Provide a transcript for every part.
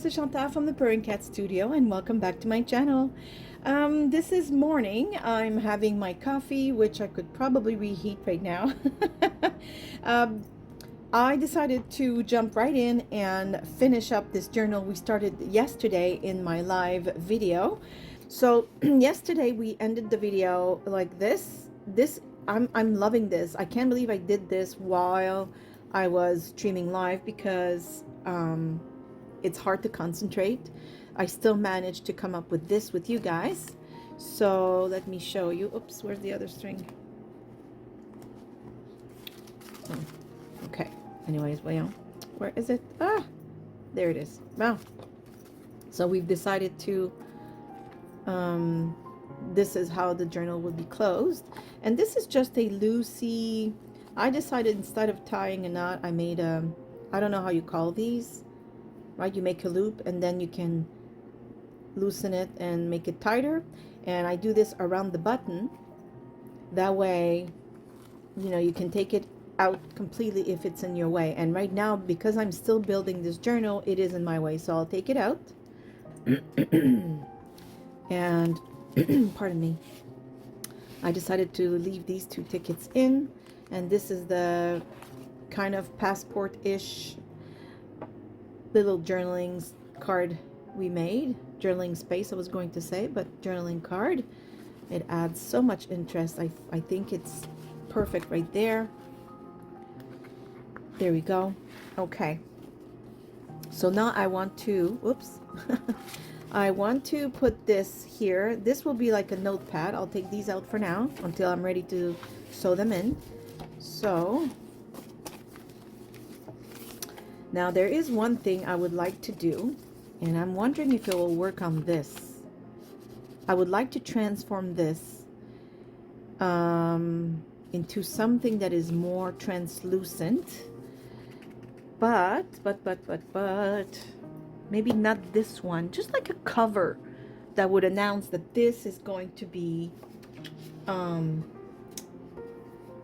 this is Chantal from the Purring Cat Studio, and welcome back to my channel. This is morning. I'm having my coffee, which I could probably reheat right now. um, I decided to jump right in and finish up this journal we started yesterday in my live video. So yesterday we ended the video like this. I'm loving this. I can't believe I did this while I was streaming live because it's hard to concentrate. I still managed to come up with this with you guys. So let me show you. Oops, where's the other string? Oh, okay. Anyways, well, where is it? Ah, there it is. Wow. So we've decided to, this is how the journal will be closed. And this is just a loosey, I decided instead of tying a knot, I made a, I don't know how you call these. Right, you make a loop and then you can loosen it and make it tighter, and I do this around the button. That way, you know, you can take it out completely if it's in your way. And right now, because I'm still building this journal, it is in my way, so I'll take it out. And pardon me, I decided to leave these two tickets in, and this is the kind of passport-ish little journaling card we made. Journaling space I was going to say, but journaling card. It adds so much interest. I think it's perfect right there. There we go. Okay, so now I want to, whoops, I want to put this here. This will be like a notepad. I'll take these out for now until I'm ready to sew them in. So now there is one thing I would like to do, and I'm wondering if it will work on this. I would like to transform this into something that is more translucent, but maybe not this one, just like a cover that would announce that this is going to be the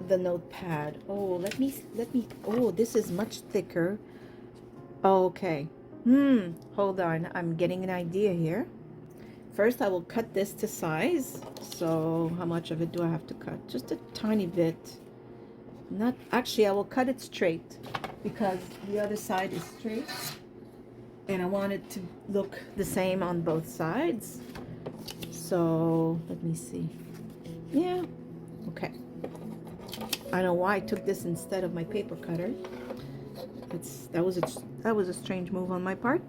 notepad. Oh, let me, oh, this is much thicker. Okay, hold on, I'm getting an idea here. First I will cut this to size. So how much of it do I have to cut? Just a tiny bit. Not actually, I will cut it straight because the other side is straight and I want it to look the same on both sides. So let me see. Yeah, okay. I don't know why I took this instead of my paper cutter. That was a strange move on my part.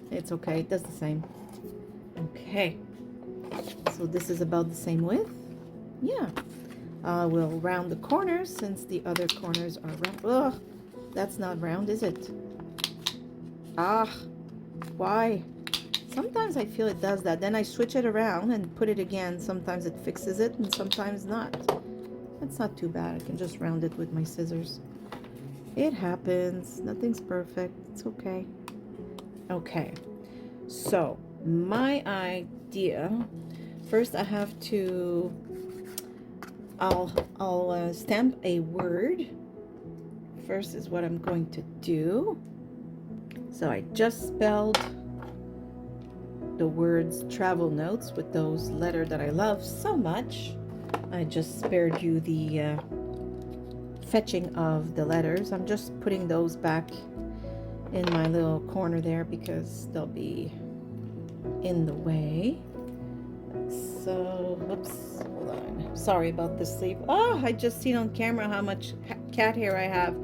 It's okay, it does the same. Okay, so this is about the same width. Yeah, we'll round the corners since the other corners are round. Ugh, that's not round, is it? Ah, why? Sometimes I feel it does that. Then I switch it around and put it again. Sometimes it fixes it and sometimes not. That's not too bad. I can just round it with my scissors. It happens. Nothing's perfect. It's okay. Okay. So my idea, first I have to, I'll stamp a word. First is what I'm going to do. So I just spelled the words travel notes with those letters that I love so much. I just spared you the fetching of the letters. I'm just putting those back in my little corner there because they'll be in the way. So, whoops, hold on. Sorry about this sleeve. Oh, I just seen on camera how much cat hair I have.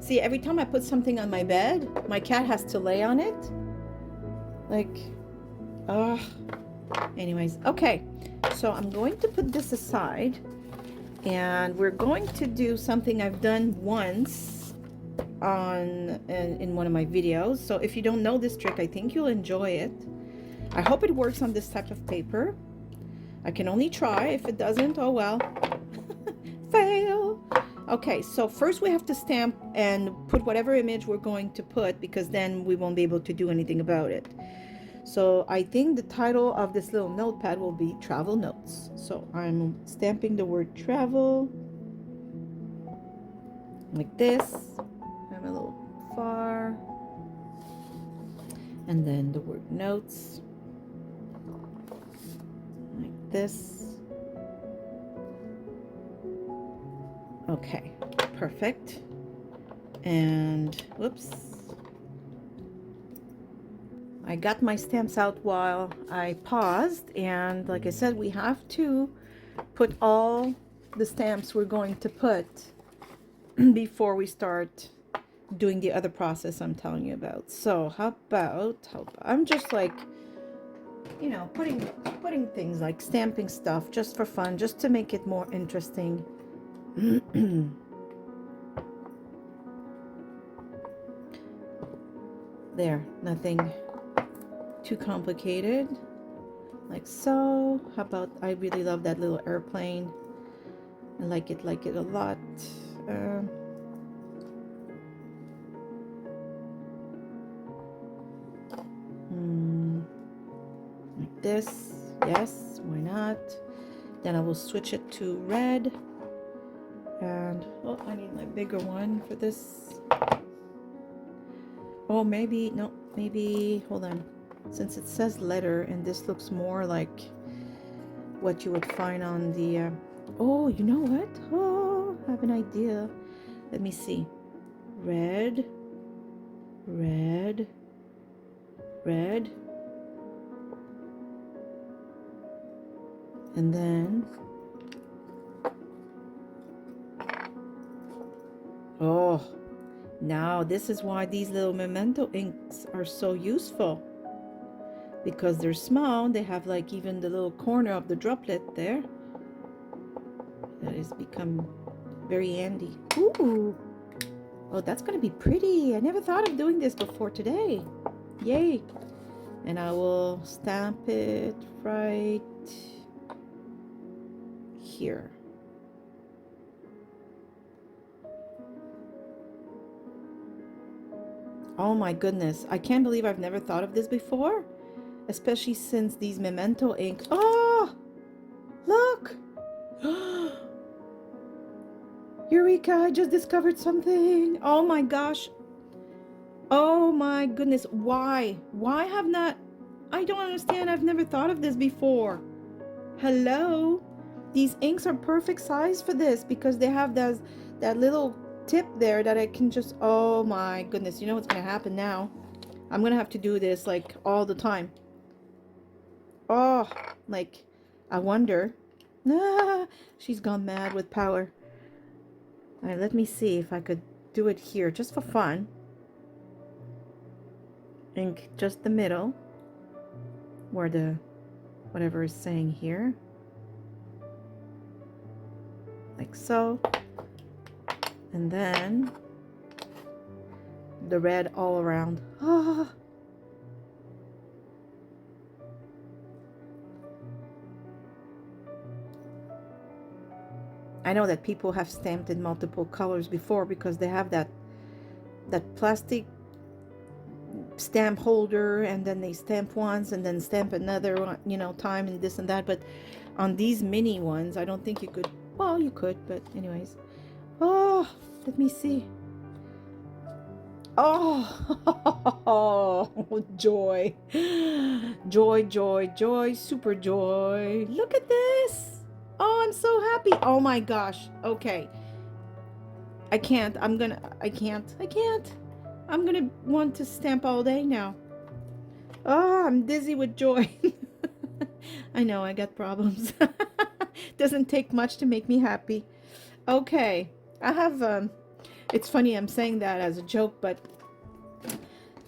See, every time I put something on my bed, my cat has to lay on it. Like, anyways, okay. So I'm going to put this aside. And we're going to do something I've done once in one of my videos. So if you don't know this trick, I think you'll enjoy it. I hope it works on this type of paper. I can only try. If it doesn't, oh well. Fail. Okay, so first we have to stamp and put whatever image we're going to put, because then we won't be able to do anything about it. So I think the title of this little notepad will be Travel Notes. So I'm stamping the word travel like this. I'm a little far. And then the word notes, like this. Okay, perfect. And whoops, I got my stamps out while I paused, and like I said, we have to put all the stamps we're going to put before we start doing the other process I'm telling you about. So how about I'm just like, you know, putting things like stamping stuff just for fun, just to make it more interesting. There, nothing too complicated, like so. How about, I really love that little airplane. I like it a lot. Like this, yes, why not? Then I will switch it to red, and oh, I need my bigger one for this. Oh, maybe no, maybe hold on, since it says letter and this looks more like what you would find on the oh, you know what, oh, I have an idea. Let me see. Red, red, red, and then oh, now this is why these little memento inks are so useful, because they're small. They have like even the little corner of the droplet there. That has become very handy. Ooh, oh, that's gonna be pretty. I never thought of doing this before today. Yay. And I will stamp it right here. Oh my goodness, I can't believe I've never thought of this before, especially since these memento ink. Oh, look. Eureka, I just discovered something. Oh my gosh. Oh my goodness. Why have not, I don't understand. I've never thought of this before. Hello. These inks are perfect size for this, because they have that little tip there that I can just, oh my goodness. You know what's going to happen now? I'm going to have to do this like all the time. Oh, like, I wonder. Ah, she's gone mad with power. All right, let me see if I could do it here just for fun. Ink just the middle where the whatever is saying here, like so, and then the red all around. Ah. I know that people have stamped in multiple colors before, because they have that plastic stamp holder, and then they stamp once and then stamp another, you know, time and this and that. But on these mini ones, I don't think you could. Well, you could, but anyways. Oh, let me see. Oh, joy, joy, joy, joy, super joy. Look at this. Oh, I'm so happy. Oh my gosh. Okay. I can't. I can't. I'm gonna want to stamp all day now. Oh, I'm dizzy with joy. I know I got problems. Doesn't take much to make me happy. Okay. I have, it's funny I'm saying that as a joke, but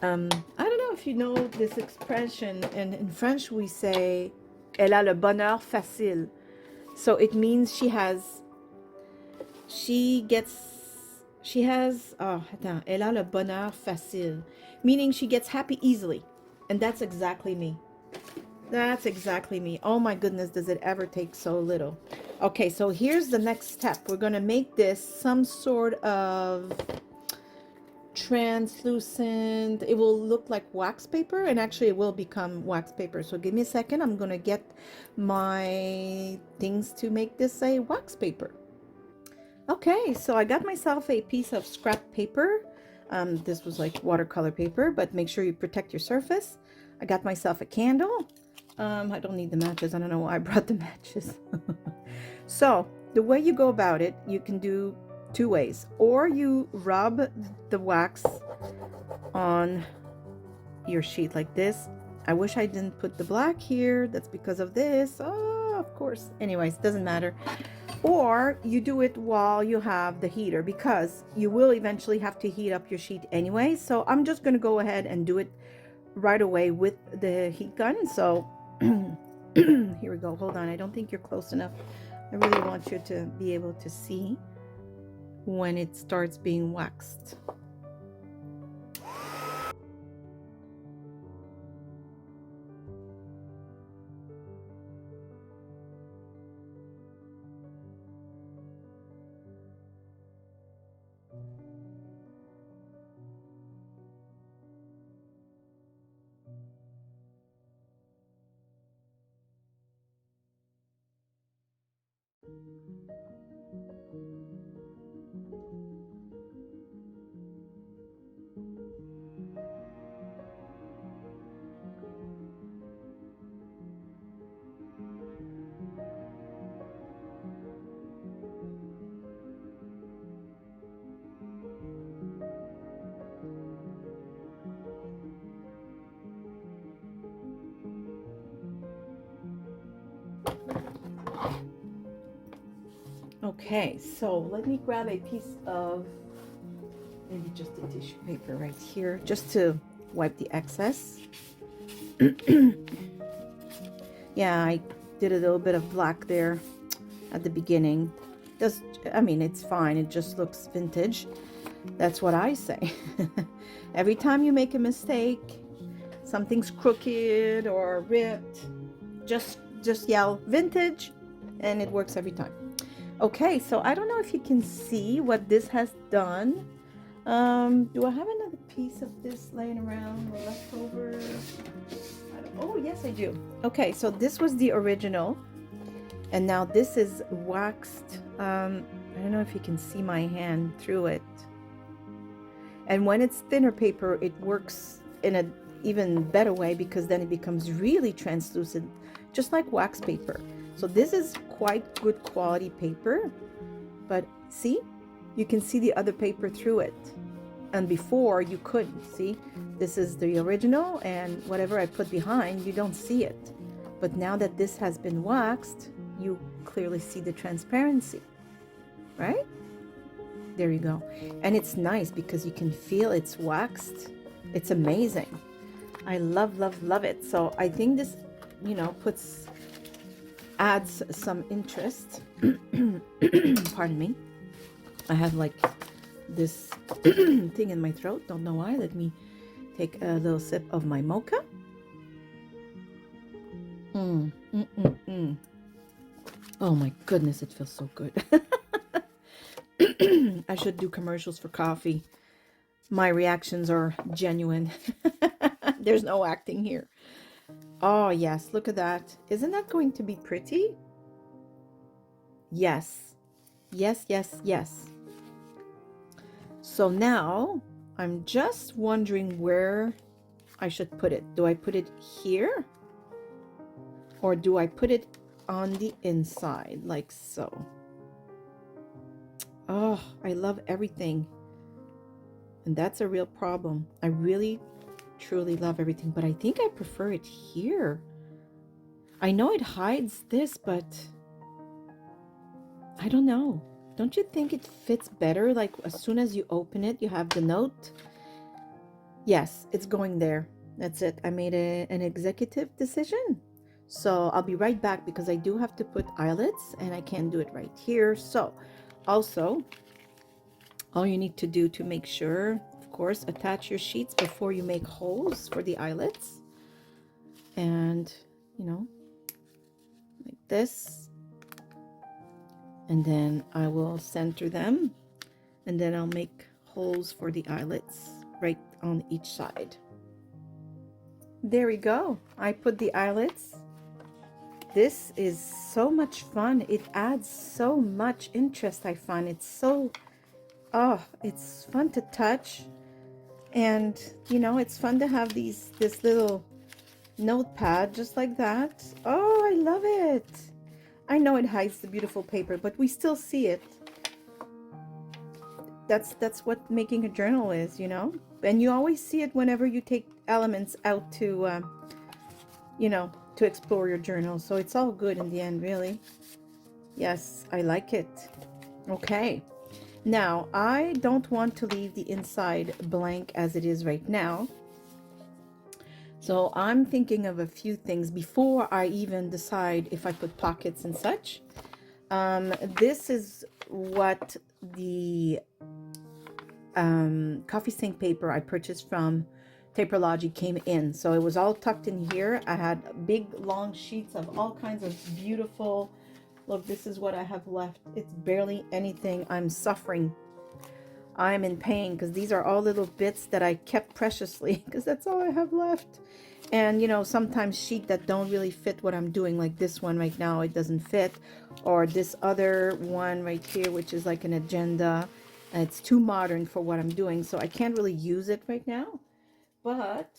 I don't know if you know this expression. In French we say elle a le bonheur facile. So it means she has, oh, attends, elle a le bonheur facile, meaning she gets happy easily. And that's exactly me. That's exactly me. Oh my goodness, does it ever take so little. Okay, so here's the next step. We're going to make this some sort of translucent, it will look like wax paper, and actually it will become wax paper. So give me a second. I'm going to get my things to make this a wax paper. Okay, so I got myself a piece of scrap paper. This was like watercolor paper, but make sure you protect your surface. I got myself a candle. I don't need the matches. I don't know why I brought the matches. So the way you go about it, you can do two ways. Or you rub the wax on your sheet like this. I wish I didn't put the black here. That's because of this. Oh, of course. Anyways, doesn't matter. Or you do it while you have the heater, because you will eventually have to heat up your sheet anyway. So I'm just going to go ahead and do it right away with the heat gun. So here we go. Hold on. I don't think you're close enough. I really want you to be able to see when it starts being waxed. Okay, so let me grab a piece of maybe just a tissue paper right here, just to wipe the excess. Yeah, I did a little bit of black there at the beginning. I mean, it's fine. It just looks vintage. That's what I say. Every time you make a mistake, something's crooked or ripped, just yell vintage, and it works every time. Okay, so I don't know if you can see what this has done. Do I have another piece of this laying around or left over? Oh, yes, I do. Okay, so this was the original, and now this is waxed. I don't know if you can see my hand through it. And when it's thinner paper, it works in an even better way, because then it becomes really translucent, just like wax paper. So this is quite good quality paper, but see, you can see the other paper through it. And before you couldn't see. This is the original, and whatever I put behind, you don't see it. But now that this has been waxed, you clearly see the transparency, right? There you go. And it's nice because you can feel it's waxed. It's amazing. I love, love, love it. So I think this, you know, adds some interest. Pardon me. I have like this thing in my throat. Don't know why. Let me take a little sip of my mocha. Oh my goodness, it feels so good. I should do commercials for coffee. My reactions are genuine. There's no acting here. Oh yes, look at that. Isn't that going to be pretty? Yes. Yes, yes, yes. So now I'm just wondering where I should put it. Do I put it here? Or do I put it on the inside like so? Oh, I love everything. And that's a real problem. I really, truly love everything, but I think I prefer it here. I know it hides this, but I don't know. Don't you think it fits better? Like as soon as you open it, you have the note. Yes, it's going there. That's it. I made an executive decision. So I'll be right back because I do have to put eyelets and I can't do it right here. So also, all you need to do to make sure, of course, attach your sheets before you make holes for the eyelets. And, you know, like this. And then I will center them. And then I'll make holes for the eyelets right on each side. There we go. I put the eyelets. This is so much fun. It adds so much interest, I find. It's so, oh, it's fun to touch. And you know, it's fun to have this little notepad just like that. Oh, I love it. I know it hides the beautiful paper, but we still see it. That's what making a journal is, you know. And you always see it whenever you take elements out to you know, to explore your journal. So it's all good in the end, really. Yes, I like it. Okay, now I don't want to leave the inside blank as it is right now. So I'm thinking of a few things before I even decide if I put pockets and such. This is what the coffee stain paper I purchased from Taperlogy came in. So it was all tucked in here. I had big long sheets of all kinds of beautiful, look, this is what I have left. It's barely anything. I'm suffering. I'm in pain because these are all little bits that I kept preciously because that's all I have left. And you know, sometimes sheet that don't really fit what I'm doing, like this one right now, it doesn't fit, or this other one right here, which is like an agenda, and it's too modern for what I'm doing, so I can't really use it right now. But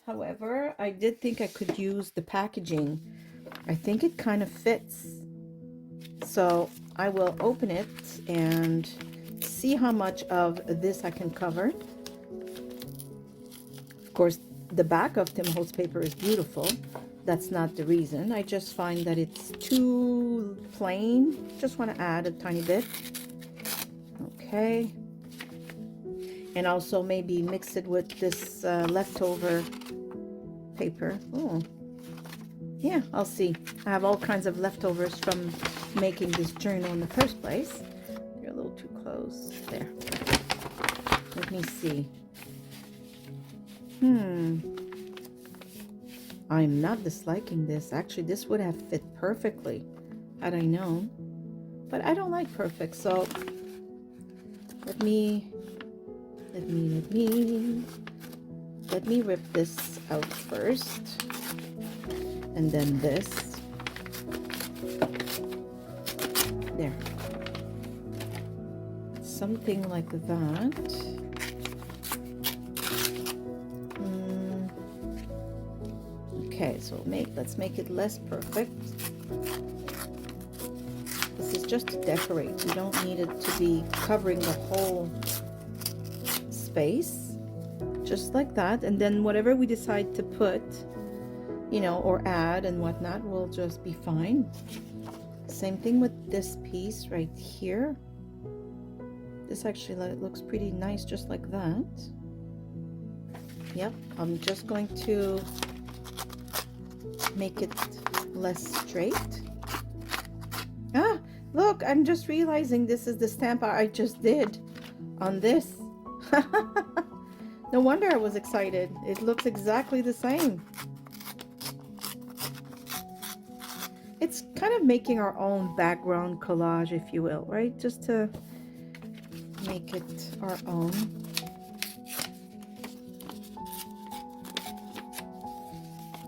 however, I did think I could use the packaging. I think it kind of fits, so I will open it and see how much of this I can cover. Of course, the back of Tim Holtz paper is beautiful. That's not the reason. I just find that it's too plain. Just want to add a tiny bit. Okay. And also maybe mix it with this leftover paper. Oh, yeah, I'll see. I have all kinds of leftovers from making this journal in the first place. You're a little too close. There. Let me see. I'm not disliking this. Actually, this would have fit perfectly had I known. But I don't like perfect, so let me rip this out first. And then this. There. Something like that. Okay, so let's make it less perfect. This is just to decorate. You don't need it to be covering the whole space. Just like that. And then whatever we decide to put, you know, or add and whatnot will just be fine. Same thing with this piece right here. This actually looks pretty nice just like that. Yep, I'm just going to make it less straight. Ah, look, I'm just realizing this is the stamp I just did on this. No wonder I was excited. It looks exactly the same. It's kind of making our own background collage, if you will, right? Just to make it our own.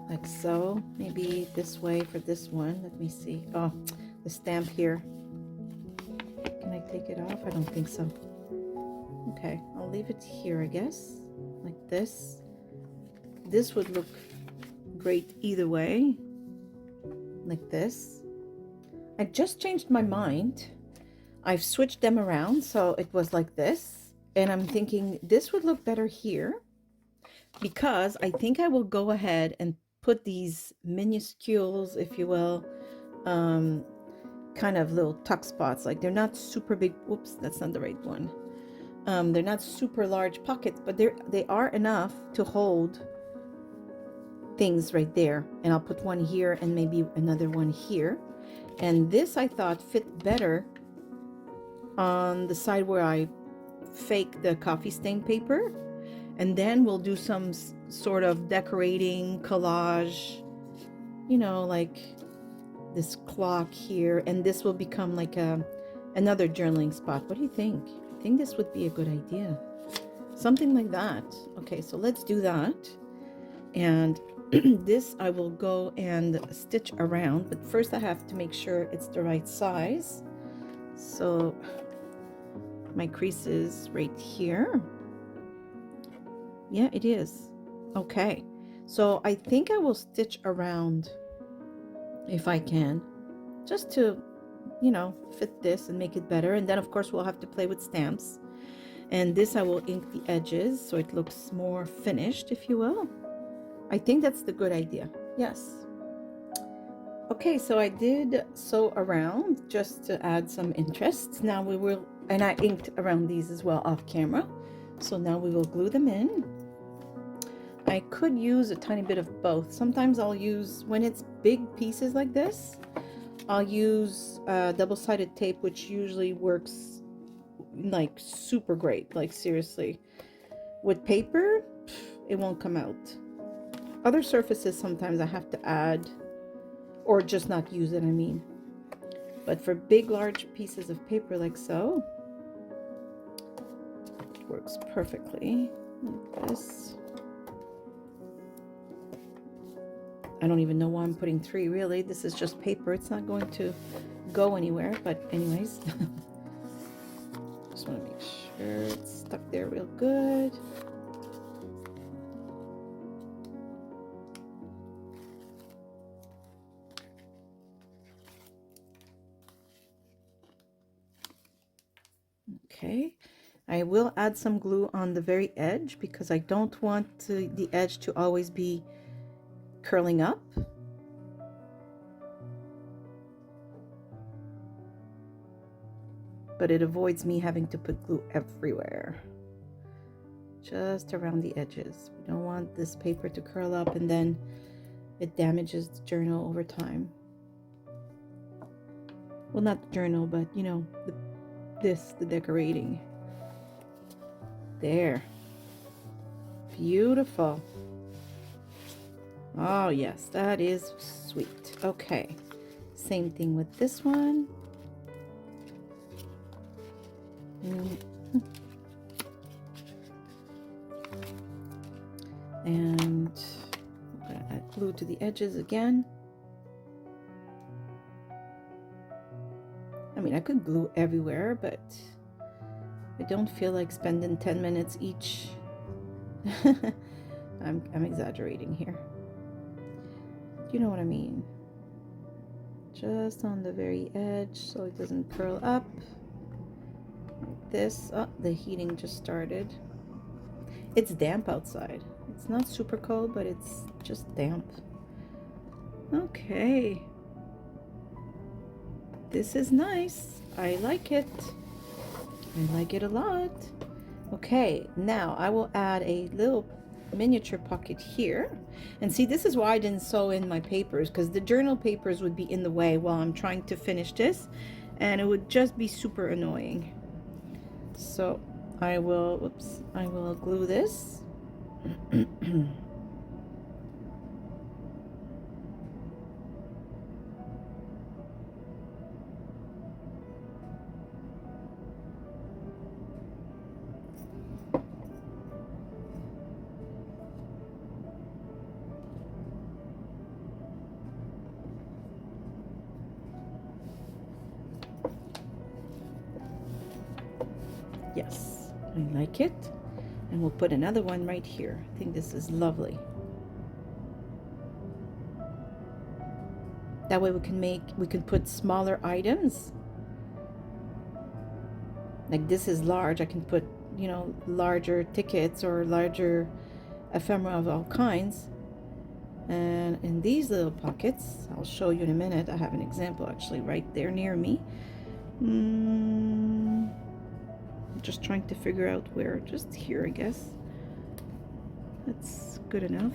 Like so. Maybe this way for this one. Let me see. Oh, the stamp here. Can I take it off? I don't think so. Okay, I'll leave it here, I guess. Like this. This would look great either way. Like this. I just changed my mind. I've switched them around, so it was like this. And I'm thinking this would look better here, because I think I will go ahead and put these minuscules, if you will, kind of little tuck spots. Like they're not super big. Oops, that's not the right one. They're not super large pockets, but they are enough to hold things right there. And I'll put one here and maybe another one here. And this I thought fit better on the side where I fake the coffee stain paper. And then we'll do some sort of decorating collage, you know, like this clock here, and this will become like another journaling spot. What do you think? I think this would be a good idea. Something like that. Okay, so let's do that. And this I will go and stitch around, but first I have to make sure it's the right size. So my crease is right here. Yeah, it is. Okay. So I think I will stitch around if I can, just to, fit this and make it better. And then of course we'll have to play with stamps. And this I will ink the edges so it looks more finished, if you will. I think that's the good idea. Yes. Okay, so I did sew around just to add some interest. Now we will, and I inked around these as well off camera. So now we will glue them in. I could use a tiny bit of both. Sometimes I'll use, when it's big pieces like this, I'll use double-sided tape, which usually works like super great, like seriously. With paper, it won't come out. Other surfaces, sometimes I have to add, or just not use it, I mean. But for big, large pieces of paper like so, it works perfectly like this. I don't even know why I'm putting 3, really. This is just paper. It's not going to go anywhere, but anyways. Just want to make sure it's stuck there real good. Okay, I will add some glue on the very edge because I don't want the edge to always be curling up. But it avoids me having to put glue everywhere. Just around the edges. We don't want this paper to curl up and then it damages the journal over time. Well, not the journal, but the decorating. There. Beautiful. Oh yes, that is sweet. Okay, same thing with this one. And I'm gonna add glue to the edges again. I mean, I could glue everywhere, but I don't feel like spending 10 minutes each. I'm exaggerating here. You know what I mean? Just on the very edge so it doesn't curl up. Like this. Oh, the heating just started. It's damp outside. It's not super cold, but it's just damp. Okay. This is nice. I like it. I like it a lot. Okay, now I will add a little miniature pocket here. And see, this is why I didn't sew in my papers, because the journal papers would be in the way while I'm trying to finish this, and it would just be super annoying. So I will glue this. Yes, I like it. And we'll put another one right here. I think this is lovely. That way we can put smaller items. Like this is large. I can put, larger tickets or larger ephemera of all kinds. And in these little pockets, I'll show you in a minute. I have an example actually right there near me. I'm just trying to figure out where. Just here, I guess. That's good enough.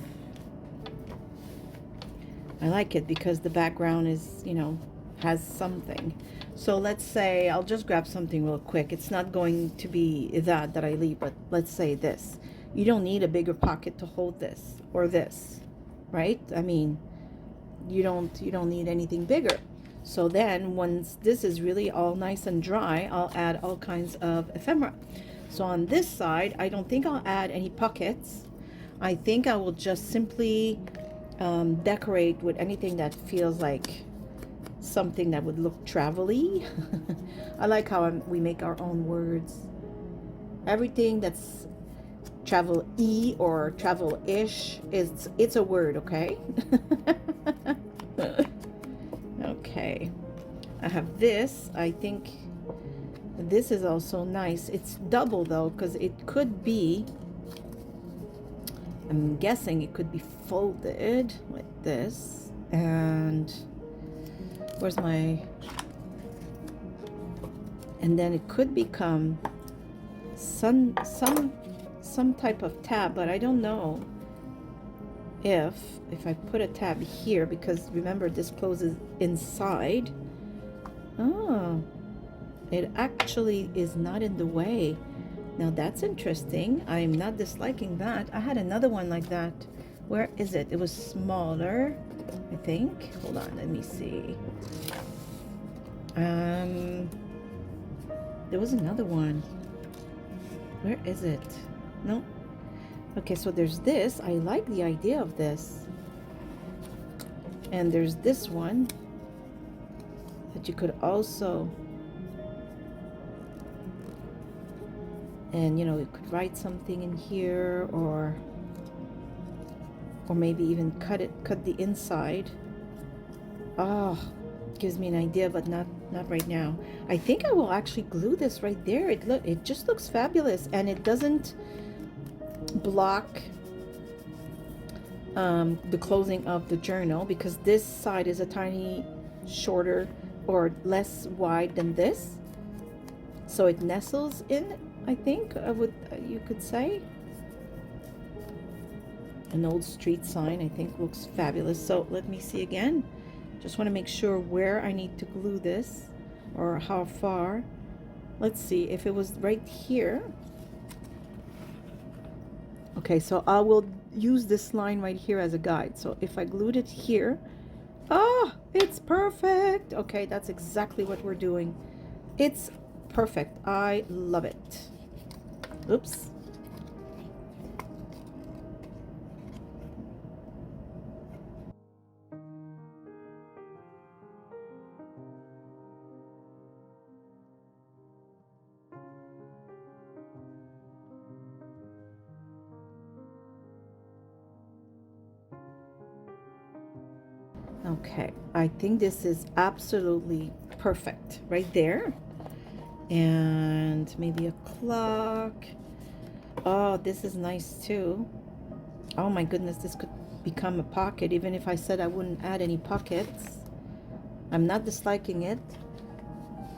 I like it because the background is, has something. So let's say I'll just grab something real quick. It's not going to be that I leave, but let's say this. You don't need a bigger pocket to hold this or this, right? I mean, you don't need anything bigger. So then once this is really all nice and dry, I'll add all kinds of ephemera. So on this side, I don't think I'll add any pockets. I think I will just simply decorate with anything that feels like something that would look travel-y. I like how we make our own words. Everything that's travel-y or travel-ish. It's a word, okay? Okay. I have this. I think this is also nice. It's double though, because it could be, I'm guessing it could be folded like this. And where's my, and then it could become some type of tab, but I don't know if I put a tab here, because remember this closes inside. Oh, it actually is not in the way. Now that's interesting. I'm not disliking that. I had another one like that. Where is it? It was smaller, I think. Hold on, let me see. There was another one. Where is it? No. Okay, so there's this. I like the idea of this. And there's this one that you could also, and you know, you could write something in here, or maybe even cut the inside. Oh, gives me an idea, but not right now. I think I will actually glue this right there. It just looks fabulous, and it doesn't block the closing of the journal, because this side is a tiny shorter or less wide than this, so it nestles in, I think, you could say. An old street sign, I think, looks fabulous. So let me see again. Just want to make sure where I need to glue this, or how far. Let's see if it was right here. Okay, so I will use this line right here as a guide. So if I glued it here, oh, it's perfect. Okay, that's exactly what we're doing. It's perfect. I love it. Oops. Okay, I think this is absolutely perfect right there. And maybe a clock. Oh, this is nice too. Oh my goodness, this could become a pocket, even if I said I wouldn't add any pockets. I'm not disliking it.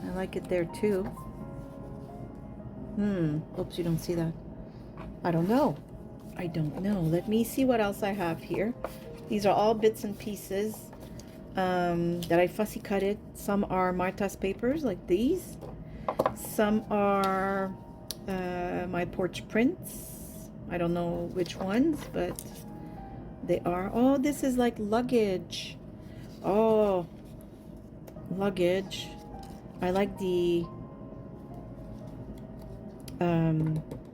I like it there too. Oops, you don't see that. I don't know. I don't know. Let me see what else I have here. These are all bits and pieces that I fussy cut it. Some are Marta's papers like these. Some are my porch prints. I don't know which ones, but they are. Oh, this is like luggage. Oh, luggage. I like the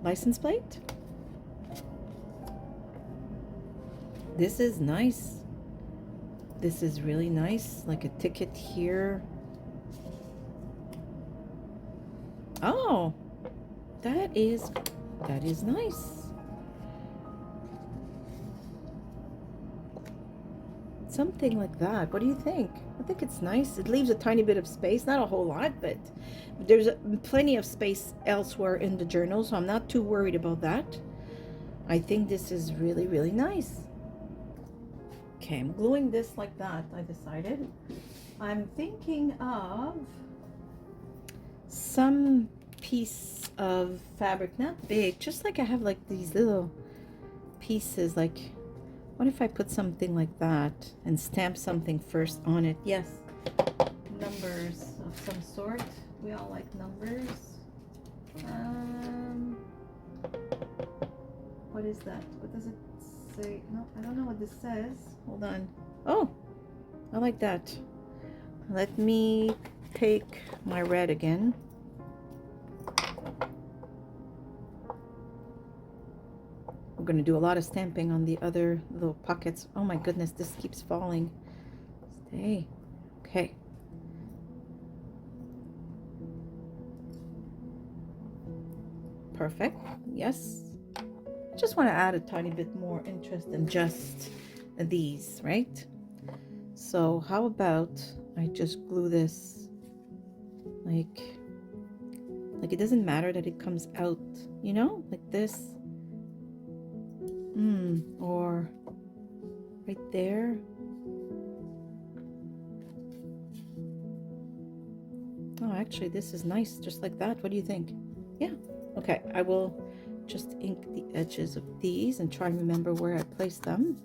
license plate. This is nice. This is really nice, like a ticket here. Oh, that is nice. Something like that. What do you think? I think it's nice. It leaves a tiny bit of space, not a whole lot, but there's plenty of space elsewhere in the journal, so I'm not too worried about that. I think this is really, really nice. Okay, I'm gluing this like that, I decided. I'm thinking of some piece of fabric, not big, just like I have like these little pieces. Like, what if I put something like that and stamp something first on it? Yes, numbers of some sort. We all like numbers. What is that? What does it say? No, I don't know what this says. Hold on. Oh, I like that. Let me take my red again. We're going to do a lot of stamping on the other little pockets. Oh my goodness, this keeps falling. Stay. Okay. Perfect. Yes. just want to add a tiny bit more interest than just these, right? So how about I just glue this like it doesn't matter that it comes out, you know, like this. Or right there. Oh, actually, this is nice, just like that. What do you think? Yeah. Okay, I will just ink the edges of these and try and remember where I placed them.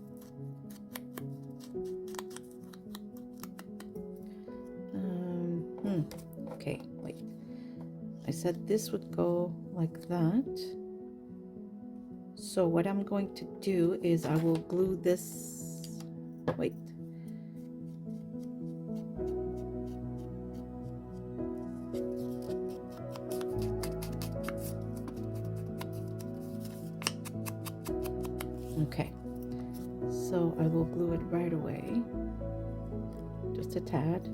Okay, wait. I said this would go like that. So what I'm going to do is I will glue this. Wait. Okay, so I will glue it right away, just a tad.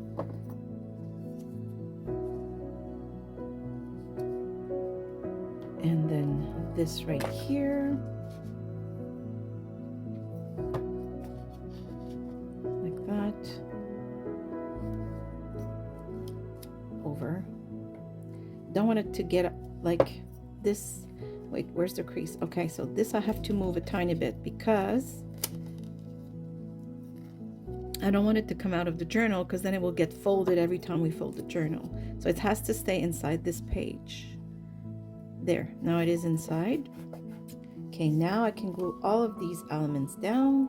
And then this right here, like that, over. Don't want it to get like this. Wait, where's the crease? Okay, so this I have to move a tiny bit because I don't want it to come out of the journal, because then it will get folded every time we fold the journal. So it has to stay inside this page. There, now it is inside. Okay, now I can glue all of these elements down.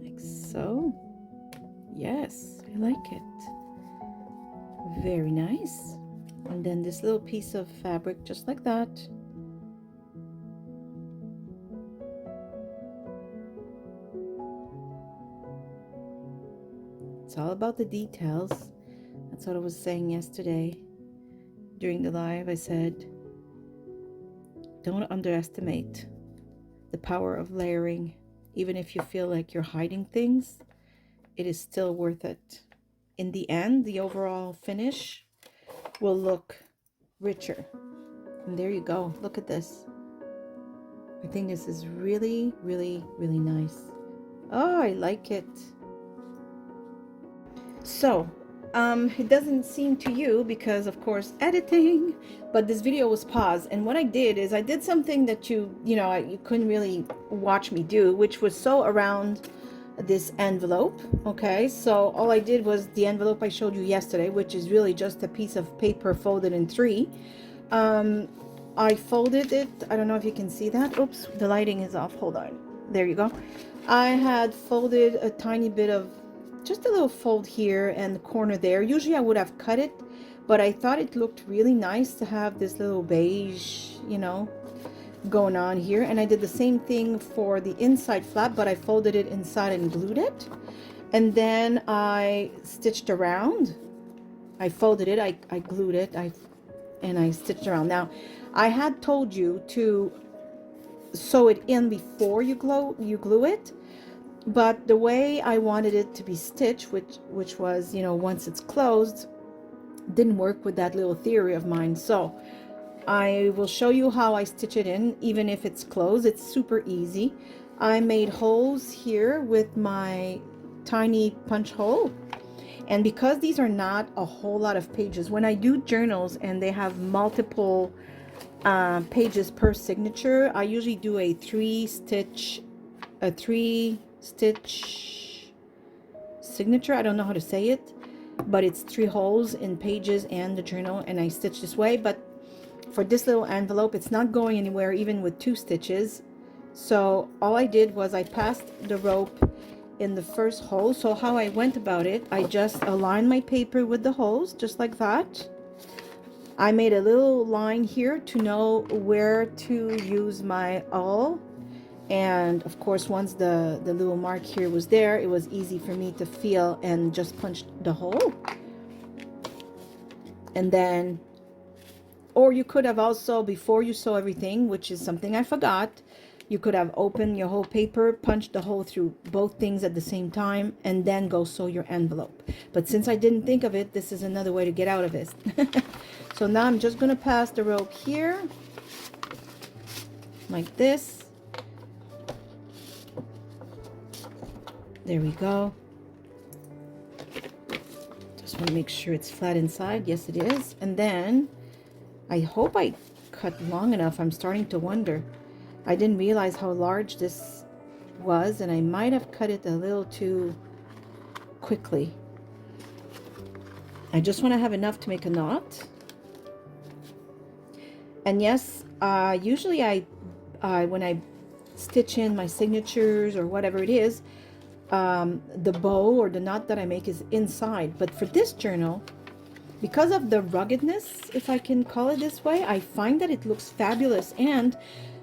Like so. Yes, I like it. Very nice. And then this little piece of fabric, just like that. It's all about the details. That's what I was saying yesterday during the live. I said, don't underestimate the power of layering. Even if you feel like you're hiding things, it is still worth it. In the end, the overall finish will look richer. And there you go. Look at this. I think this is really, really, really nice. Oh, I like it. So, it doesn't seem to you because, of course, editing, but this video was paused. And what I did is I did something that you couldn't really watch me do, which was sew around this envelope. Okay, so all I did was the envelope I showed you yesterday, which is really just a piece of paper folded in three. I folded it. I don't know if you can see that. Oops, the lighting is off. Hold on. There you go. I had folded a tiny bit of, just a little fold here and the corner there. Usually I would have cut it, but I thought it looked really nice to have this little beige, going on here. And I did the same thing for the inside flap, but I folded it inside and glued it. And then I stitched around. I folded it, I glued it, and I stitched around. Now, I had told you to sew it in before you glue it, but the way I wanted it to be stitched, which was, once it's closed, didn't work with that little theory of mine. So I will show you how I stitch it in, even if it's closed. It's super easy. I made holes here with my tiny punch hole. And because these are not a whole lot of pages, when I do journals and they have multiple pages per signature, I usually do a three stitch signature. I don't know how to say it, but it's 3 holes in pages and the journal, and I stitch this way. But for this little envelope, it's not going anywhere even with 2 stitches. So all I did was I passed the rope in the first hole. So how I went about it, I just aligned my paper with the holes, just like that. I made a little line here to know where to use my awl. And of course, once the little mark here was there, it was easy for me to feel and just punch the hole. And then, or you could have also, before you sew everything, which is something I forgot, You could have opened your whole paper, punched the hole through both things at the same time, and then go sew your envelope. But since I didn't think of it, this is another way to get out of it. So now I'm just going to pass the rope here, like this. There we go. Just want to make sure it's flat inside. Yes, it is. And then I hope I cut long enough. I'm starting to wonder. I didn't realize how large this was, and I might have cut it a little too quickly. I just want to have enough to make a knot. And yes, usually when I stitch in my signatures or whatever it is, the bow or the knot that I make is inside. But for this journal, because of the ruggedness, if I can call it this way, I find that it looks fabulous. And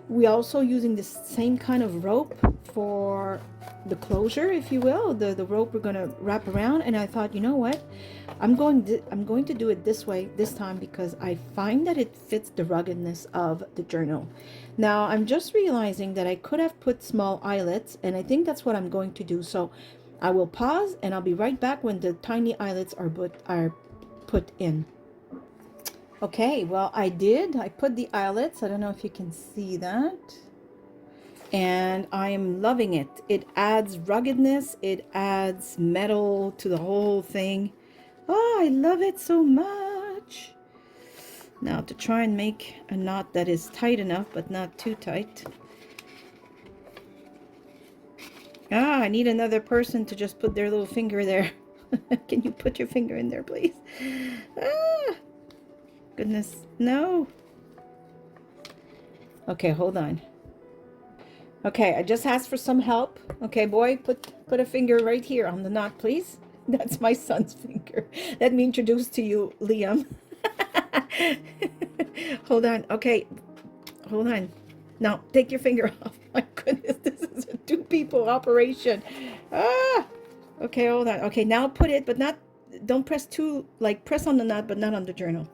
we're also using the same kind of rope for the closure, if you will, the rope we're going to wrap around. And I thought, you know what, I'm going to do it this way this time, because I find that it fits the ruggedness of the journal. Now I'm just realizing that I could have put small eyelets, and I think that's what I'm going to do. So I will pause and I'll be right back when the tiny eyelets are put in. Okay, well, I put the eyelets. I don't know if you can see that. And I am loving it. It adds ruggedness. It adds metal to the whole thing. Oh, I love it so much. Now to try and make a knot that is tight enough, but not too tight. Ah, I need another person to just put their little finger there. Can you put your finger in there, please? Ah, goodness, no. Okay, hold on. Okay, I just asked for some help. Okay, boy, put a finger right here on the knot, please. That's my son's finger. Let me introduce to you Liam. Hold on. Okay, hold on. Now, take your finger off. My goodness, this is a 2-people operation. Ah! Okay, hold on. Okay, now put it, but not, don't press too, like press on the knot, but not on the journal.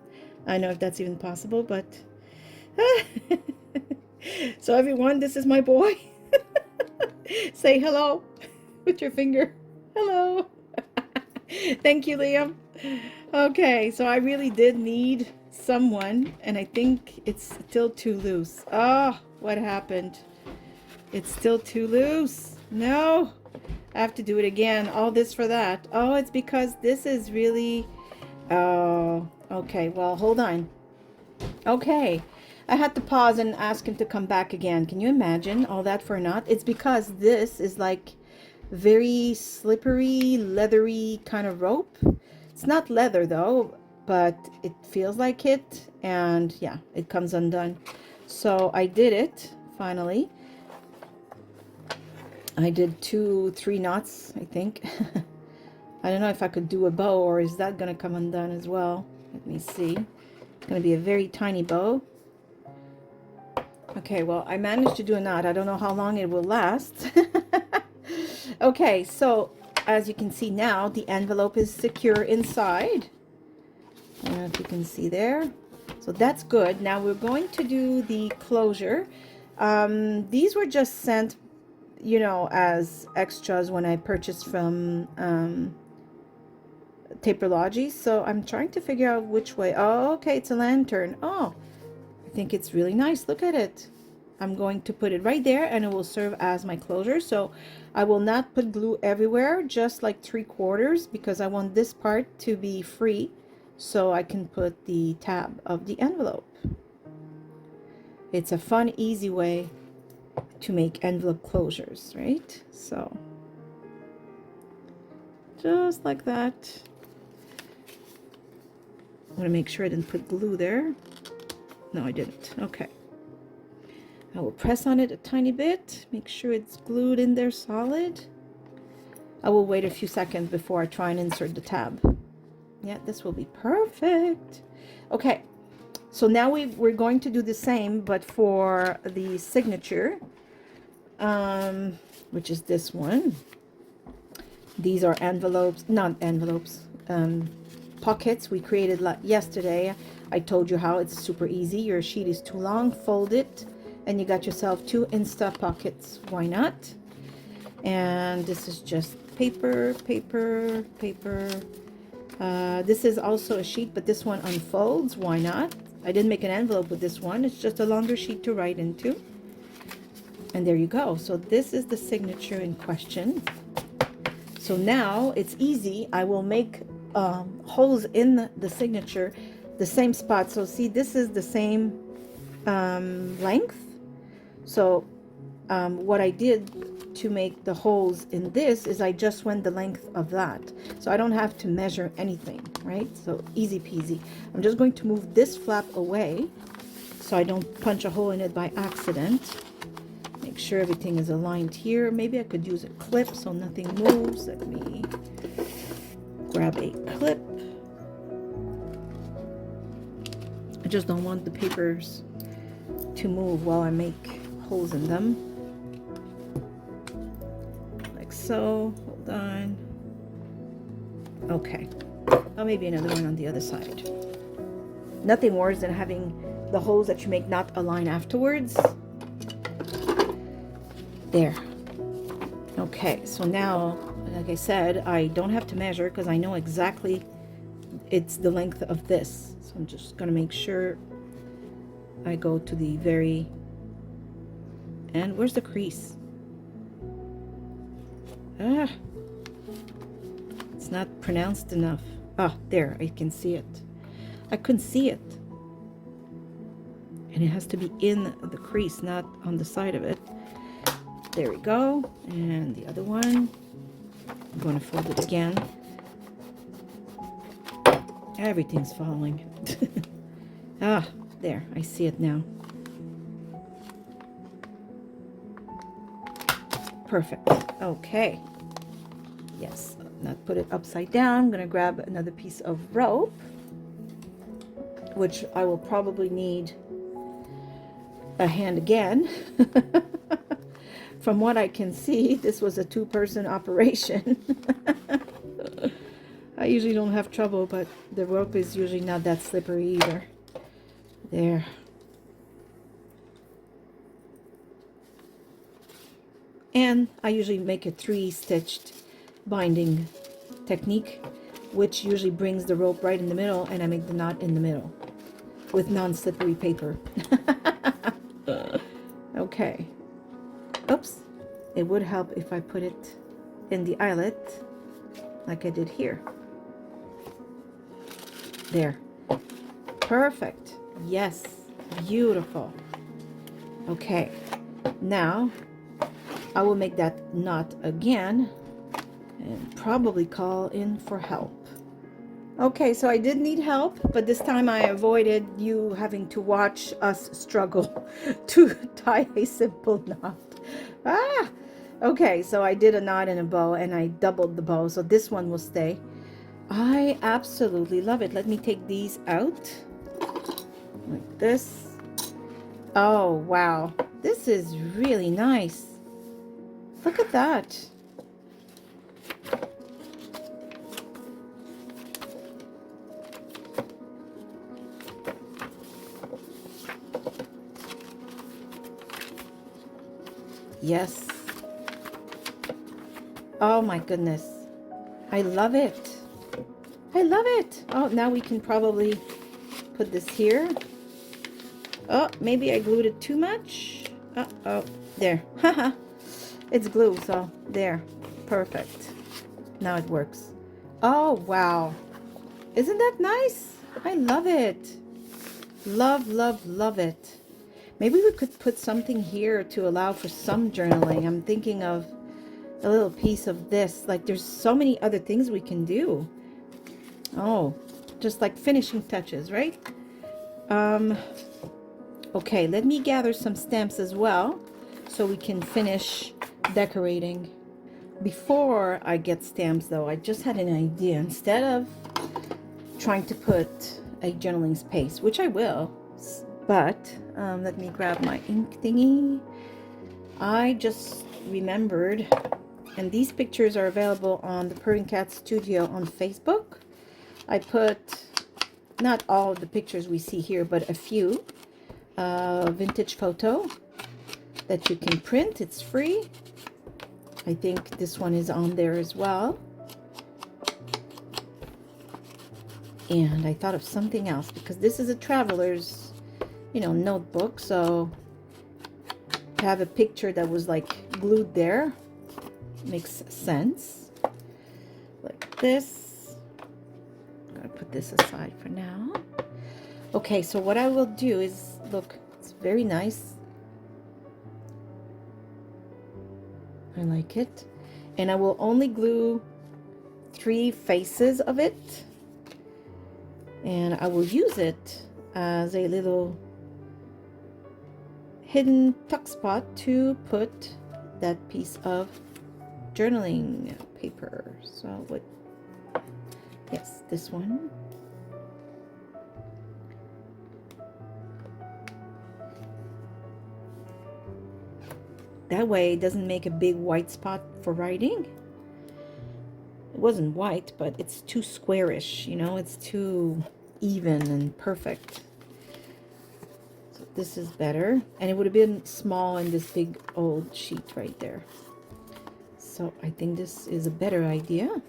I don't know if that's even possible, but... So everyone, this is my boy. Say hello with your finger. Hello. Thank you, Liam. Okay, so I really did need someone, and I think it's still too loose. Oh, what happened? It's still too loose. No, I have to do it again. All this for that. Oh, it's because this is really... Oh, okay, well, hold on. Okay, I had to pause and ask him to come back again. Can you imagine all that for a knot? It's because this is like very slippery, leathery kind of rope. It's not leather though, but it feels like it, and yeah, it comes undone. So I did it finally. I did 2-3 knots, I think. I don't know if I could do a bow, or is that gonna come undone as well? Let me see. It's gonna be a very tiny bow. Okay, well, I managed to do a knot. I don't know how long it will last. Okay, so as you can see now, the envelope is secure inside. I don't know if you can see there. So that's good. Now we're going to do the closure. These were just sent, you know, as extras when I purchased from Taperology. So I'm trying to figure out which way. Oh, okay, it's a lantern. Oh, I think it's really nice. Look at it. I'm going to put it right there, and it will serve as my closure. So I will not put glue everywhere, just like 3/4, because I want this part to be free so I can put the tab of the envelope. It's a fun, easy way to make envelope closures, right? So just like that. I want to make sure I didn't put glue there. No, I didn't. Okay. I will press on it a tiny bit, make sure it's glued in there solid. I will wait a few seconds before I try and insert the tab. Yeah, this will be perfect. Okay, so now we're going to do the same, but for the signature, which is this one. These are envelopes, not envelopes, pockets we created yesterday. I told you how it's super easy. Your sheet is too long, fold it, and you got yourself 2 Insta pockets. Why not? And this is just paper, paper, paper. This is also a sheet, but this one unfolds. Why not? I didn't make an envelope with this one. It's just a longer sheet to write into. And there you go. So this is the signature in question. So now it's easy. I will make holes in the signature, the same spot. So see, this is the same length. So what I did to make the holes in this is I just went the length of that. So I don't have to measure anything, right? So easy peasy. I'm just going to move this flap away so I don't punch a hole in it by accident. Make sure everything is aligned here. Maybe I could use a clip so nothing moves. Let me grab a clip. I just don't want the papers to move while I make holes in them. Like so. Hold on. Okay. Oh, maybe another one on the other side. Nothing worse than having the holes that you make not align afterwards. There. Okay, so now, like I said, I don't have to measure because I know exactly it's the length of this. So I'm just going to make sure I go to the very end. Where's the crease? Ah, it's not pronounced enough. Ah, there, I can see it. I couldn't see it. And it has to be in the crease, not on the side of it. There we go. And the other one, I'm going to fold it again. Everything's falling. Ah, there, I see it now. Perfect. Okay. Yes, not put it upside down. I'm going to grab another piece of rope, which I will probably need a hand again. From what I can see, this was a 2-person operation. I usually don't have trouble, but the rope is usually not that slippery either. There. And I usually make a 3-stitched binding technique, which usually brings the rope right in the middle, and I make the knot in the middle with non-slippery paper. Okay. Oops. It would help if I put it in the eyelet like I did here. There. Perfect. Yes. Beautiful. Okay. Now I will make that knot again and probably call in for help. Okay, so I did need help, but this time I avoided you having to watch us struggle to tie a simple knot. Ah! Okay, so I did a knot and a bow, and I doubled the bow, so this one will stay. I absolutely love it. Let me take these out like this. Oh, wow. This is really nice. Look at that. Yes. Oh my goodness. I love it. I love it. Oh, now we can probably put this here. Oh, maybe I glued it too much. Oh, there. Haha. It's glue, so there. Perfect. Now it works. Oh, wow. Isn't that nice? I love it. Love, love, love it. Maybe we could put something here to allow for some journaling. I'm thinking of a little piece of this. Like, there's so many other things we can do. Oh, just like finishing touches, right? Okay, let me gather some stamps as well so we can finish decorating. Before I get stamps, though, I just had an idea. Instead of trying to put a journaling space, which I will, but let me grab my ink thingy. I just remembered, and these pictures are available on the Purring Cat Studio on Facebook. I put not all of the pictures we see here, but a few. a vintage photo that you can print. It's free. I think this one is on there as well. And I thought of something else because this is a traveler's, notebook. So to have a picture that was like glued there makes sense. Like this. I'm gonna put this aside for now. Okay, so what I will do is, look, it's very nice. I like it. And I will only glue 3 faces of it. And I will use it as a little hidden tuck spot to put that piece of journaling paper. So yes, this one. That way it doesn't make a big white spot for writing. It wasn't white, but it's too squarish, it's too even and perfect. So this is better. And it would have been small in this big old sheet right there. So I think this is a better idea.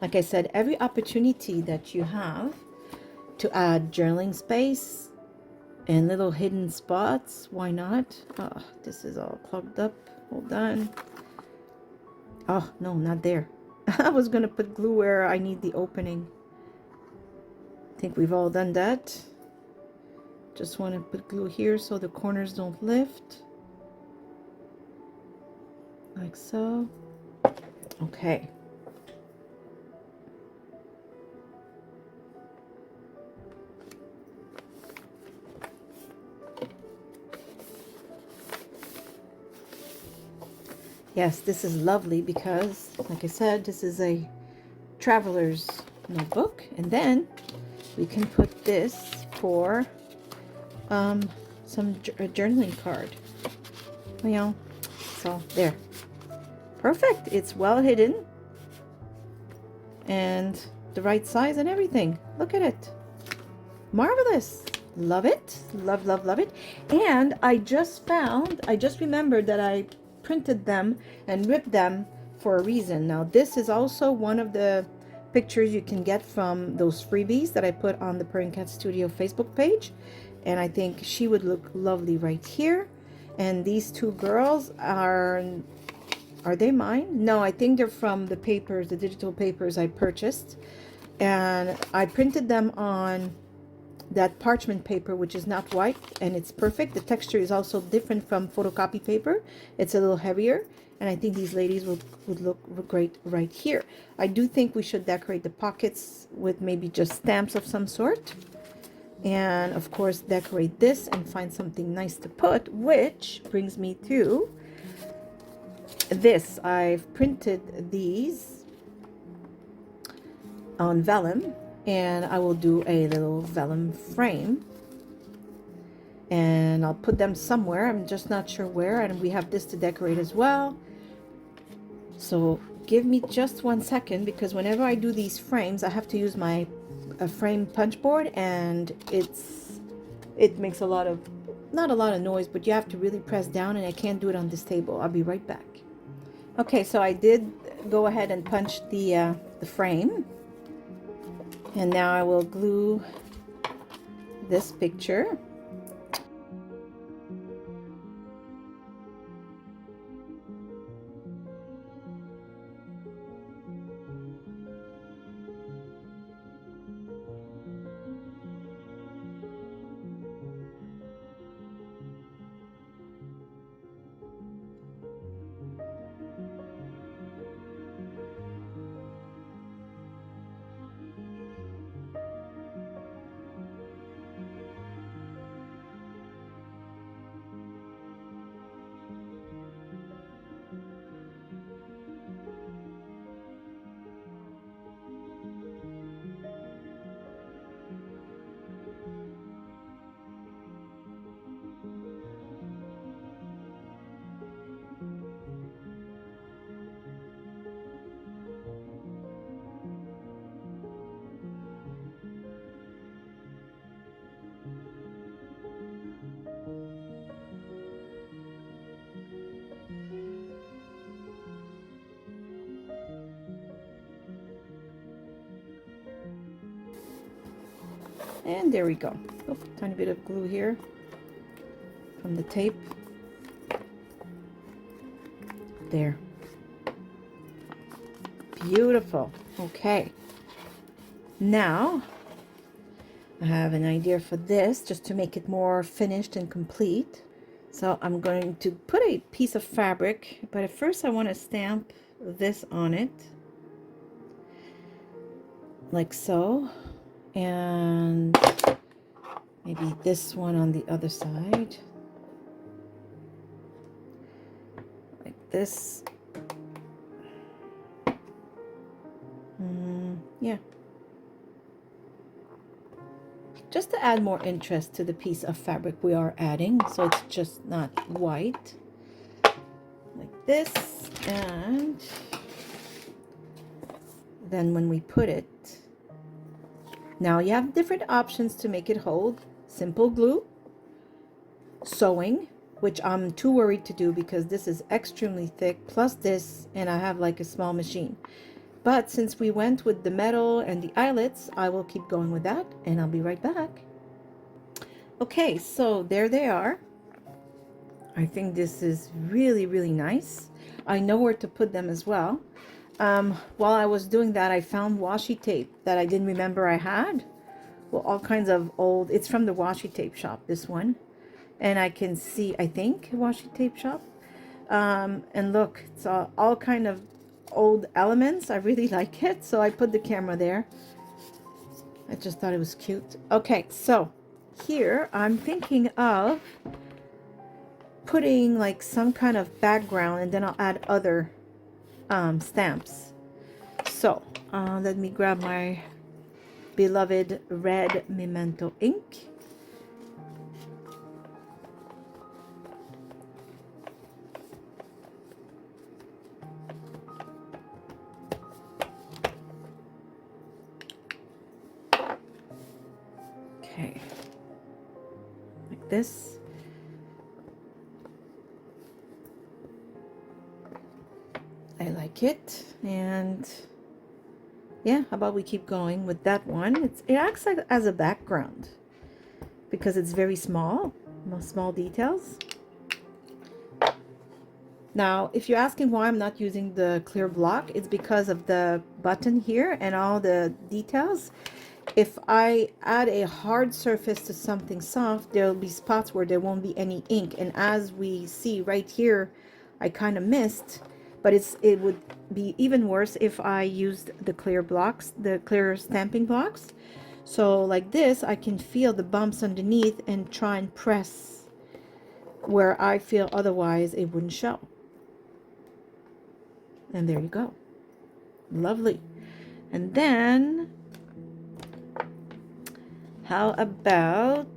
Like I said, every opportunity that you have to add journaling space and little hidden spots, why not? Oh, this is all clogged up. Hold on. Oh, no, not there. I was going to put glue where I need the opening. I think we've all done that. Just want to put glue here so the corners don't lift. Like so. Okay. Yes, this is lovely because, like I said, this is a traveler's notebook. And then we can put this for some journaling card. So there. Perfect. It's well hidden. And the right size and everything. Look at it. Marvelous. Love it. Love, love, love it. And I just remembered that I printed them and ripped them for a reason. Now this is also one of the pictures you can get from those freebies that I put on the Purring Cat Studio Facebook page, and I think she would look lovely right here. And these 2 girls are they mine? No, I think they're from the papers, the digital papers I purchased, and I printed them on that parchment paper, which is not white, and it's perfect. The texture is also different from photocopy paper. It's a little heavier, and I think these ladies would look great right here. I do think we should decorate the pockets with maybe just stamps of some sort, and of course decorate this and find something nice to put, which brings me to this. I've printed these on vellum, and I will do a little vellum frame, and I'll put them somewhere. I'm just not sure where, and we have this to decorate as well. So give me just 1 second, because whenever I do these frames I have to use my frame punch board, and it makes not a lot of noise, but you have to really press down, and I can't do it on this table. I'll be right back. Okay, so I did go ahead and punch the frame. And now I will glue this picture. And there we go. Oh, tiny bit of glue here from the tape. There. Beautiful. Okay. Now, I have an idea for this, just to make it more finished and complete. So I'm going to put a piece of fabric, but at first I want to stamp this on it. Like so. And maybe this one on the other side. Like this. Yeah. Just to add more interest to the piece of fabric we are adding, so it's just not white. Like this. And then when we put it, now you have different options to make it hold. Simple glue, sewing, which I'm too worried to do because this is extremely thick, plus this, and I have like a small machine. But since we went with the metal and the eyelets, I will keep going with that, and I'll be right back. Okay, so there they are. I think this is really, really nice. I know where to put them as well. While I was doing that, I found washi tape that I didn't remember I had. Well, all kinds of old, it's from the washi tape shop, this one. And I can see, I think, washi tape shop. And look, it's all kind of old elements. I really like it, so I put the camera there. I just thought it was cute. Okay, so here I'm thinking of putting like some kind of background, and then I'll add other stamps. So let me grab my beloved red Memento ink. Okay, like this. I like it. And yeah, how about we keep going with that one? It acts like as a background because it's very small details. Now, if you're asking why I'm not using the clear block, it's because of the button here and all the details. If I add a hard surface to something soft, there'll be spots where there won't be any ink. And as we see right here, I kind of missed, but it would be even worse if I used the clear blocks, the clear stamping blocks. So like this, I can feel the bumps underneath and try and press where I feel otherwise it wouldn't show. And there you go. Lovely. And then how about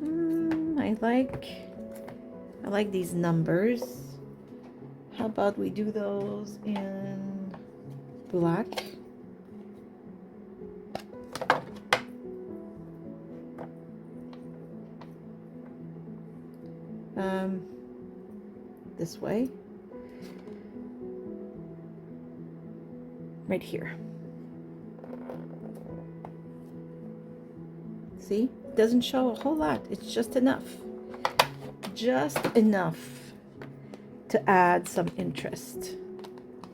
I like these numbers. How about we do those in black? This way. Right here. See? It doesn't show a whole lot. It's just enough. Just enough to add some interest.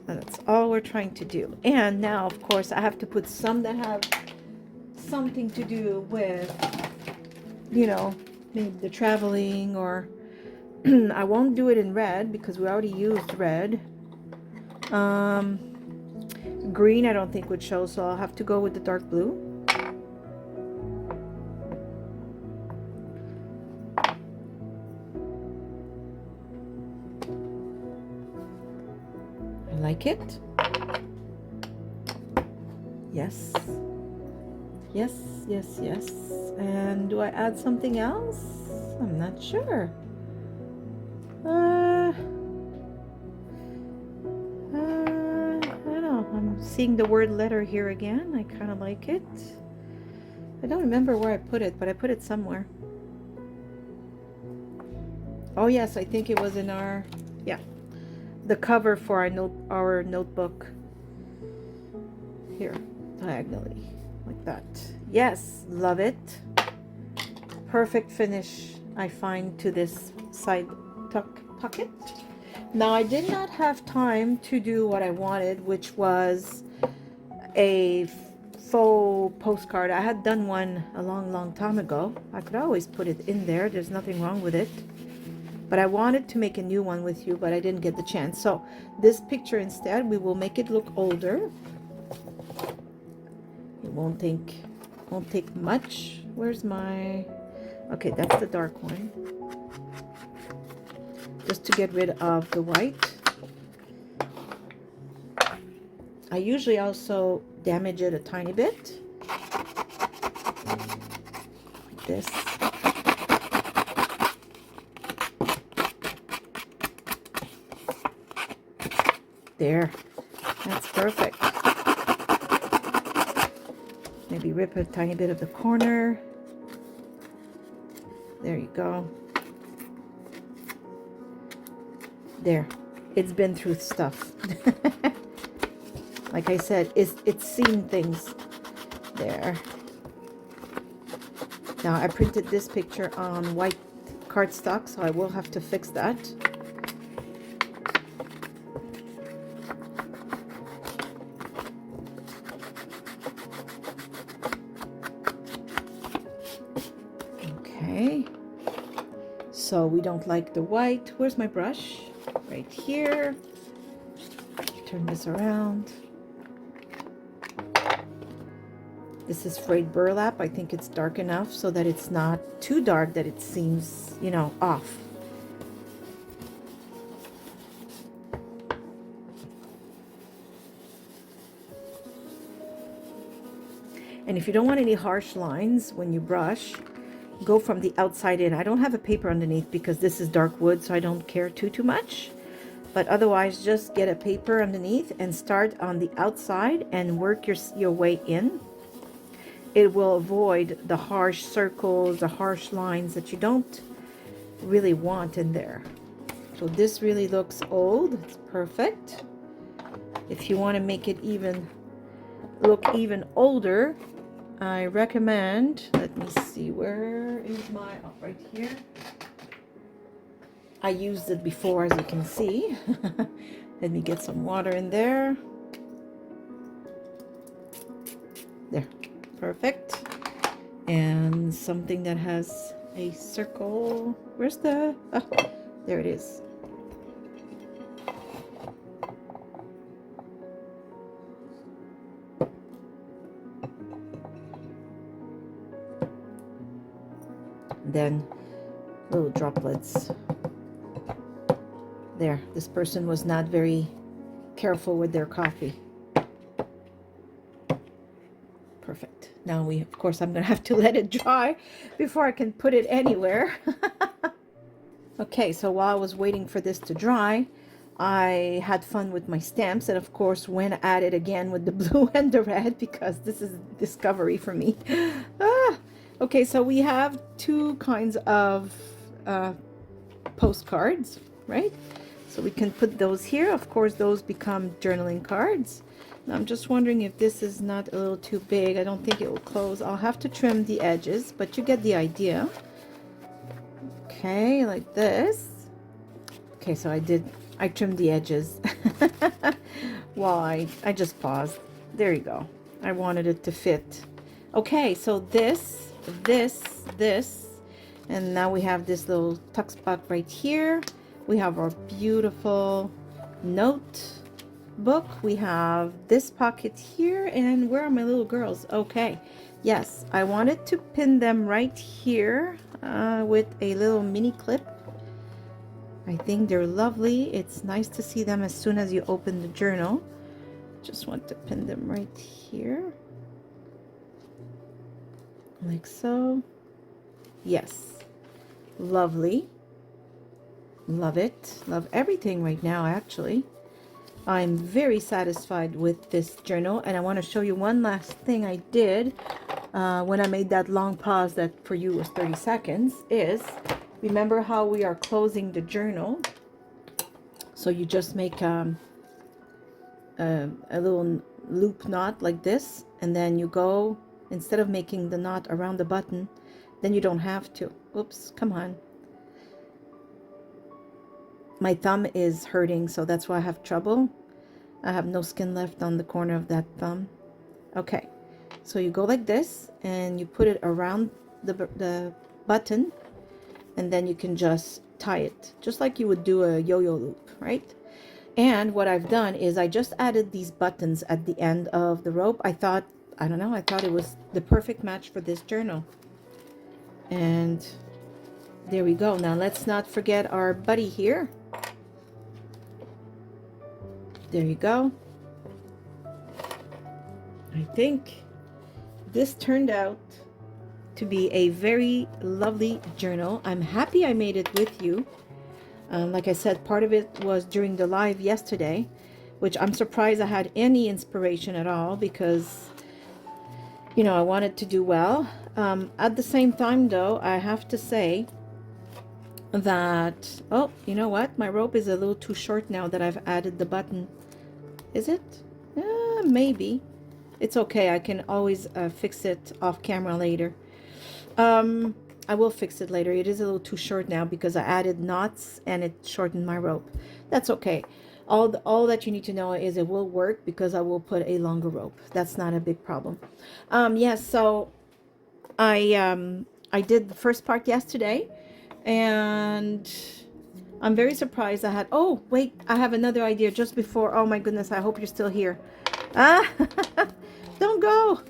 And that's all we're trying to do. And now, of course, I have to put some that have something to do with, you know, maybe the traveling, or I won't do it in red because we already used red. Green I don't think would show, so I'll have to go with the dark blue. I like it. Yes. Yes, yes, yes. And do I add something else? I'm not sure. I don't know. I'm seeing the word letter here again. I kind of like it. I don't remember where I put it, but I put it somewhere. Oh yes, I think it was in our, yeah, the cover for our notebook. Here, diagonally, like that. Yes, love it. perfect finish, I find, to this side tuck pocket. Now, I did not have time to do what I wanted, which was a faux postcard. I had done one a long time ago. I could always put it in there. There's nothing wrong with it. But I wanted to make a new one with you, but I didn't get the chance. So this picture instead, we will make it look older. It won't take much. Where's my... Okay, that's the dark one. Just to get rid of the white. I usually also damage it a tiny bit. Like this. There. That's perfect. Maybe rip a tiny bit of the corner. There you go. There. It's been through stuff. Like I said, it's seen things. There. Now I printed this picture on white cardstock, so I will have to fix that. Okay. So we don't like the white. Where's my brush? Right here. Turn this around. This is frayed burlap. I think it's dark enough so that it's not too dark that it seems, you know, off. And if you don't want any harsh lines when you brush, go from the outside in. I don't have a paper underneath because this is dark wood, so I don't care too much. But otherwise, just get a paper underneath and start on the outside and work your way in. It will avoid the harsh circles, the harsh lines that you don't really want in there. So this really looks old. It's perfect. If you want to make it look even older, I recommend, let me see, where is my, oh, right here. I used it before, as you can see. Let me get some water in there. There. Perfect. And something that has a circle. Where's the... Oh, there it is. Then little droplets. There. This person was not very careful with their coffee. Perfect. Now of course, I'm gonna have to let it dry before I can put it anywhere. Okay, so while I was waiting for this to dry, I had fun with my stamps, and of course went at it again with the blue and the red because this is discovery for me. Okay, so we have two kinds of postcards, right? So we can put those here. Of course, those become journaling cards. I'm just wondering if this is not a little too big. I don't think it will close. I'll have to trim the edges, but you get the idea. Okay, like this. Okay, so I trimmed the edges. Well, I just paused. There you go. I wanted it to fit. Okay, so this, and now we have this little tuck spot right here. We have our beautiful notebook. We have this pocket here, and where are my little girls? Okay, yes, I wanted to pin them right here with a little mini clip. I think they're lovely. It's nice to see them as soon as you open the journal. Just want to pin them right here, like so. Yes, lovely. Love it. Love everything right now, actually. I'm very satisfied with this journal, and I want to show you one last thing I did when I made that long pause that for you was 30 seconds is, remember how we are closing the journal? So you just make a little loop knot like this, and then you go, instead of making the knot around the button, then you don't have to. Oops, come on. My thumb is hurting, so that's why I have trouble. I have no skin left on the corner of that thumb. Okay, so you go like this and you put it around the button, and then you can just tie it just like you would do a yo-yo loop, right? And what I've done is I just added these buttons at the end of the rope. I thought it was the perfect match for this journal. And there we go. Now let's not forget our buddy here. There you go. I think this turned out to be a very lovely journal. I'm happy I made it with you. Like I said, part of it was during the live yesterday, which I'm surprised I had any inspiration at all because, you know, I wanted to do well. At the same time, though, I have to say that, oh, you know what? My rope is a little too short now that I've added the button. Is it? Maybe. It's okay. I can always fix it off camera later. I will fix it later. It is a little too short now because I added knots and it shortened my rope. That's okay. All that you need to know is it will work because I will put a longer rope. That's not a big problem. Yes, so I did the first part yesterday, and I'm very surprised I had, oh wait, I have another idea just before. Oh my goodness, I hope you're still here. Don't go.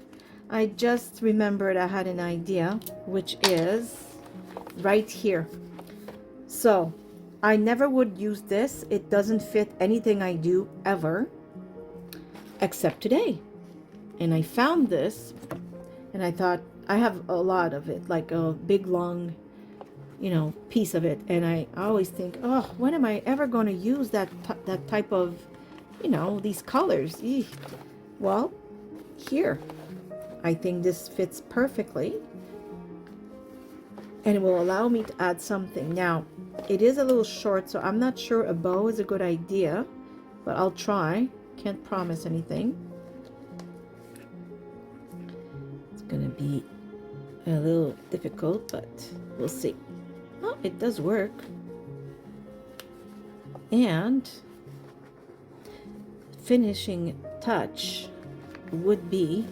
I just remembered I had an idea, which is right here. So I never would use this. It doesn't fit anything I do ever, except today. And I found this and I thought, I have a lot of it, like a big long, you know, piece of it. And I always think, oh, when am I ever going to use that type of, you know, these colors? Eesh. Well, here. I think this fits perfectly, and it will allow me to add something. Now, it is a little short, so I'm not sure a bow is a good idea, but I'll try. Can't promise anything. It's gonna be a little difficult, but we'll see. Oh, it does work. And finishing touch would be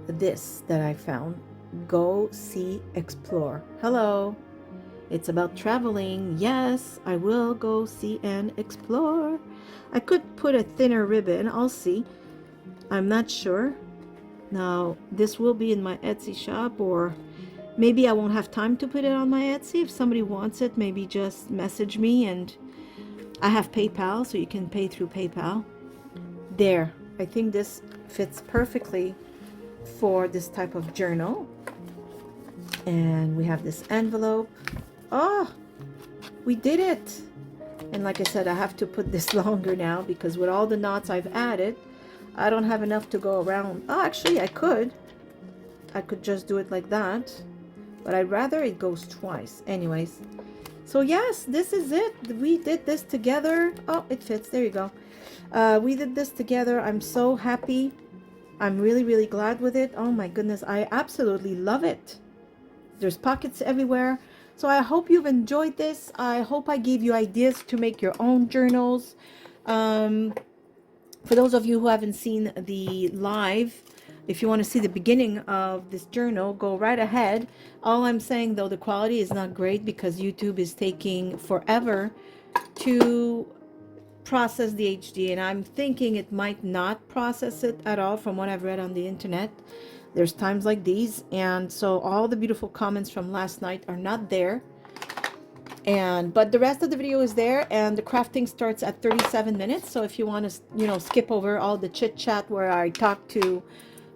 this that I found. Go, see, explore. Hello, it's about traveling. Yes, I will go see and explore. I could put a thinner ribbon. I'll see. I'm not sure. Now, this will be in my Etsy shop, or maybe I won't have time to put it on my Etsy. If somebody wants it, maybe just message me, and I have PayPal, so you can pay through PayPal. There, I think this fits perfectly for this type of journal. And we have this envelope. Oh, we did it. And like I said, I have to put this longer now because with all the knots I've added, I don't have enough to go around. Oh, actually I could just do it like that, but I'd rather it goes twice. Anyways, so yes, this is it. We did this together. Oh, it fits. There you go. We did this together. I'm so happy. I'm really, really glad with it. Oh my goodness, I absolutely love it. There's pockets everywhere. So I hope you've enjoyed this. I hope I gave you ideas to make your own journals. For those of you who haven't seen the live, if you want to see the beginning of this journal, go right ahead. All I'm saying though, the quality is not great because YouTube is taking forever to process the HD, and I'm thinking it might not process it at all from what I've read on the internet. There's times like these, and so all the beautiful comments from last night are not there, but the rest of the video is there, and the crafting starts at 37 minutes. So if you want to, you know, skip over all the chit chat where I talk to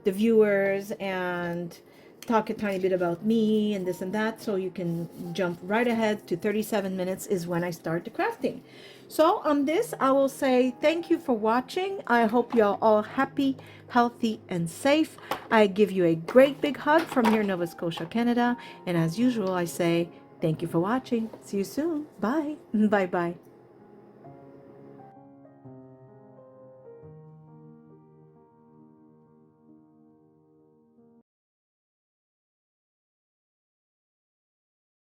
the viewers and talk a tiny bit about me and this and that, so you can jump right ahead to 37 minutes is when I start the crafting. So on this, I will say thank you for watching. I hope you're all happy, healthy, and safe. I give you a great big hug from here in Nova Scotia, Canada. And as usual, I say thank you for watching. See you soon. Bye. Bye-bye.